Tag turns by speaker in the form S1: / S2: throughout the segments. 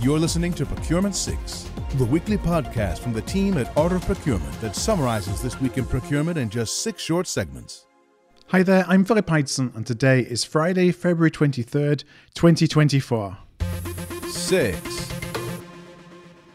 S1: You're listening to Procurement 6, the weekly podcast from the team at Art of Procurement that summarizes this week in procurement in just 6 short segments.
S2: Hi there, I'm Philip Heitzen, and today is Friday, February 23rd, 2024.
S1: 6.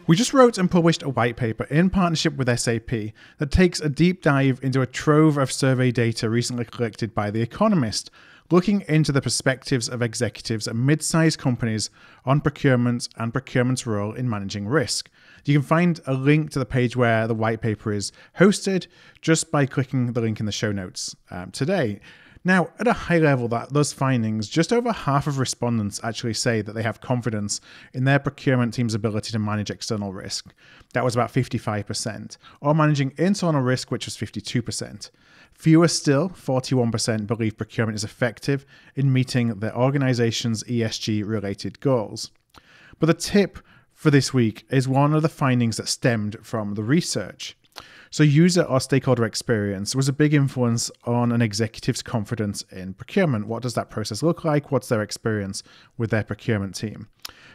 S2: We just wrote and published a white paper in partnership with SAP that takes a deep dive into a trove of survey data recently collected by The Economist, looking into the perspectives of executives at mid-sized companies on procurement and procurement's role in managing risk. You can find a link to the page where the white paper is hosted just by clicking the link in the show notes today. Now, at a high level, those findings, just over half of respondents actually say that they have confidence in their procurement team's ability to manage external risk. That was about 55%, or managing internal risk, which was 52%. Fewer still, 41%, believe procurement is effective in meeting their organization's ESG-related goals. But the tip for this week is one of the findings that stemmed from the research. So user or stakeholder experience was a big influence on an executive's confidence in procurement. What does that process look like? What's their experience with their procurement team?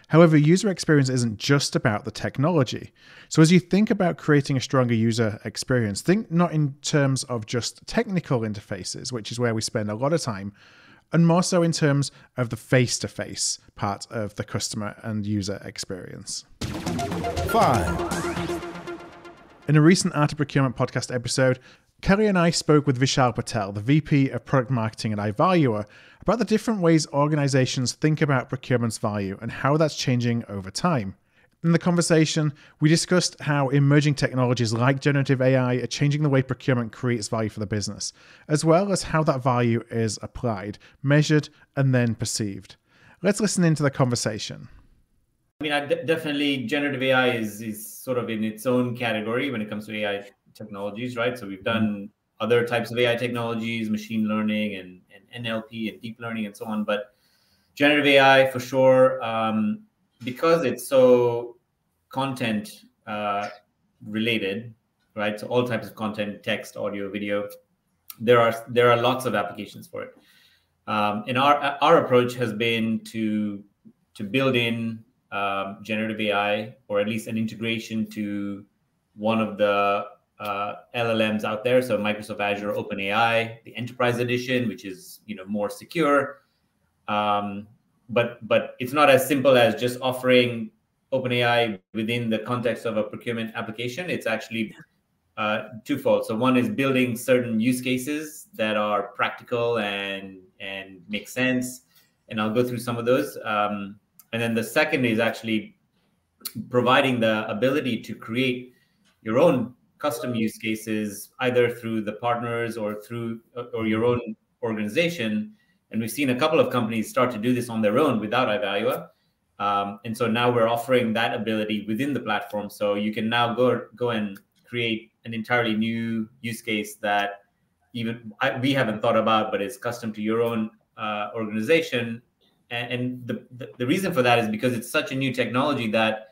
S2: However, user experience isn't just about the technology. So as you think about creating a stronger user experience, think not in terms of just technical interfaces, which is where we spend a lot of time, and more so in terms of the face-to-face part of the customer and user experience.
S1: 5.
S2: In a recent Art of Procurement podcast episode, Kelly and I spoke with Vishal Patel, the VP of Product Marketing at iValua, about the different ways organizations think about procurement's value and how that's changing over time. In the conversation, we discussed how emerging technologies like generative AI are changing the way procurement creates value for the business, as well as how that value is applied, measured, and then perceived. Let's listen into the conversation.
S3: I mean, definitely generative AI is sort of in its own category when it comes to AI technologies, right? So we've done other types of AI technologies, machine learning and NLP and deep learning and so on. But generative AI for sure, because it's so content related, right? So all types of content, text, audio, video, there are lots of applications for it. And our approach has been to build in generative AI, or at least an integration to one of the LLMs out there. So Microsoft Azure OpenAI, the Enterprise Edition, which is more secure. But it's not as simple as just offering OpenAI within the context of a procurement application. It's actually twofold. So one is building certain use cases that are practical and make sense, and I'll go through some of those. And then the second is actually providing the ability to create your own custom use cases, either through the partners or your own organization. And we've seen a couple of companies start to do this on their own without iValua. And so now we're offering that ability within the platform. So you can now go and create an entirely new use case that we haven't thought about, but is custom to your own organization. And the reason for that is because it's such a new technology that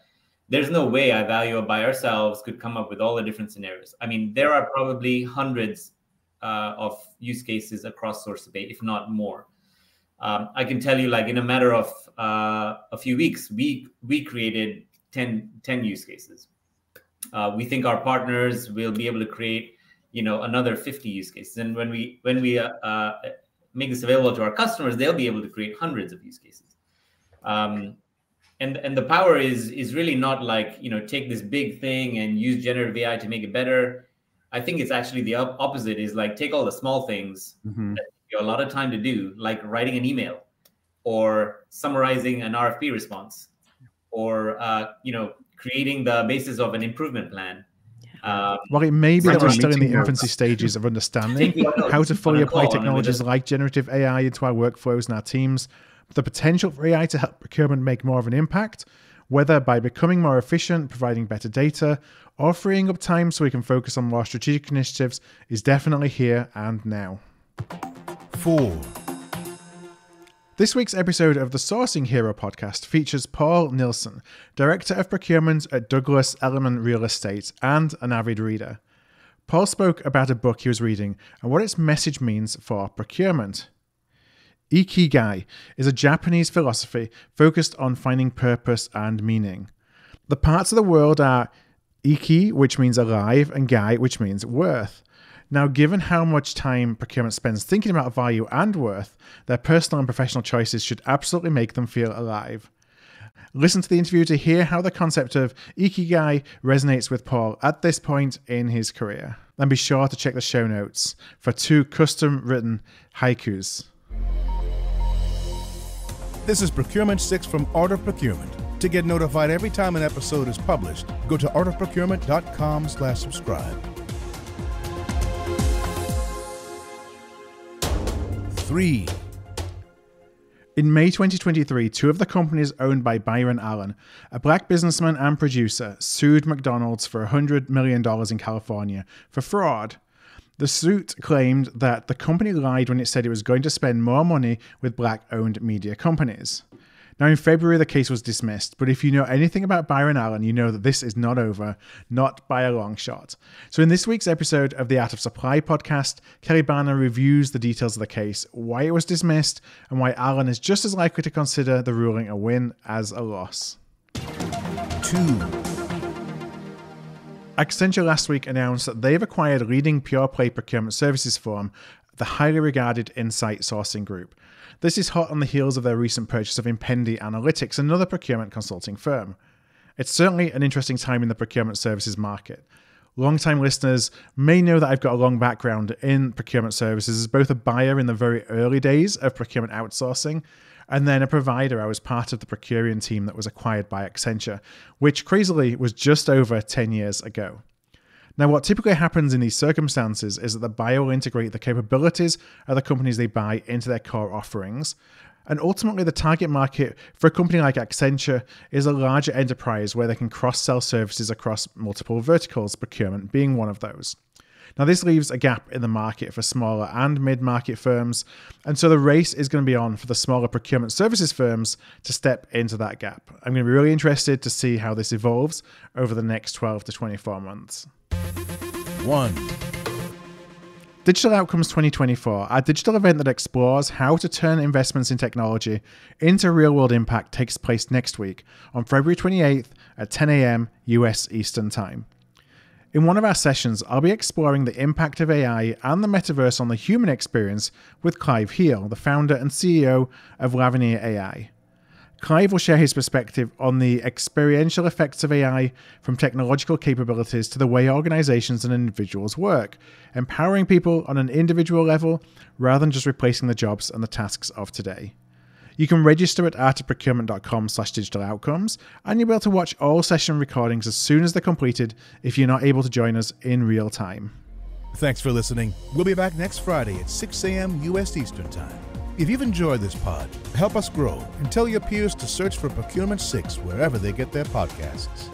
S3: there's no way iValua by ourselves could come up with all the different scenarios. I mean, there are probably hundreds of use cases across SourceBait, if not more. I can tell you, like, in a matter of a few weeks, we created 10 use cases. We think our partners will be able to create, another 50 use cases. And when we make this available to our customers, they'll be able to create hundreds of use cases. And the power is really not like, take this big thing and use generative AI to make it better. I think it's actually the opposite, is like, take all the small things that take you a lot of time to do, like writing an email or summarizing an RFP response, or, creating the basis of an improvement plan.
S2: Well, it may be that we're still in the infancy stages of understanding how to fully apply technologies like generative AI into our workflows and our teams. But the potential for AI to help procurement make more of an impact, whether by becoming more efficient, providing better data, or freeing up time so we can focus on more strategic initiatives, is definitely here and now.
S1: 4.
S2: This week's episode of the Sourcing Hero podcast features Paul Nilsson, Director of Procurement at Douglas Elliman Real Estate and an avid reader. Paul spoke about a book he was reading and what its message means for procurement. Ikigai is a Japanese philosophy focused on finding purpose and meaning. The parts of the world are Iki, which means alive, and Gai, which means worth. Now, given how much time procurement spends thinking about value and worth, their personal and professional choices should absolutely make them feel alive. Listen to the interview to hear how the concept of Ikigai resonates with Paul at this point in his career. And be sure to check the show notes for 2 custom-written haikus.
S1: This is Procurement 6 from Art of Procurement. To get notified every time an episode is published, go to artofprocurement.com/subscribe. 3.
S2: In May 2023, 2 of the companies owned by Byron Allen, a black businessman and producer, sued McDonald's for $100 million in California for fraud. The suit claimed that the company lied when it said it was going to spend more money with black-owned media companies. Now, in February, the case was dismissed, but if you know anything about Byron Allen, you know that this is not over, not by a long shot. So in this week's episode of the Art of Supply podcast, Kelly Barner reviews the details of the case, why it was dismissed, and why Allen is just as likely to consider the ruling a win as a loss.
S1: 2.
S2: Accenture last week announced that they've acquired leading pure-play procurement services firm, the highly regarded Insight Sourcing Group. This is hot on the heels of their recent purchase of Impendi Analytics, another procurement consulting firm. It's certainly an interesting time in the procurement services market. Long-time listeners may know that I've got a long background in procurement services as both a buyer in the very early days of procurement outsourcing and then a provider. I was part of the Procurian team that was acquired by Accenture, which crazily was just over 10 years ago. Now, what typically happens in these circumstances is that the buyer will integrate the capabilities of the companies they buy into their core offerings. And ultimately, the target market for a company like Accenture is a larger enterprise where they can cross-sell services across multiple verticals, procurement being one of those. Now, this leaves a gap in the market for smaller and mid-market firms, and so the race is going to be on for the smaller procurement services firms to step into that gap. I'm going to be really interested to see how this evolves over the next 12 to 24 months.
S1: 1.
S2: Digital Outcomes 2024, our digital event that explores how to turn investments in technology into real-world impact, takes place next week on February 28th at 10 a.m. US Eastern Time. In one of our sessions, I'll be exploring the impact of AI and the metaverse on the human experience with Clive Heal, the founder and CEO of Lavinia AI. Clive will share his perspective on the experiential effects of AI, from technological capabilities to the way organizations and individuals work, empowering people on an individual level rather than just replacing the jobs and the tasks of today. You can register at artofprocurement.com/digitaloutcomes, and you'll be able to watch all session recordings as soon as they're completed if you're not able to join us in real time.
S1: Thanks for listening. We'll be back next Friday at 6 a.m. U.S. Eastern Time. If you've enjoyed this pod, help us grow and tell your peers to search for Procurement 6 wherever they get their podcasts.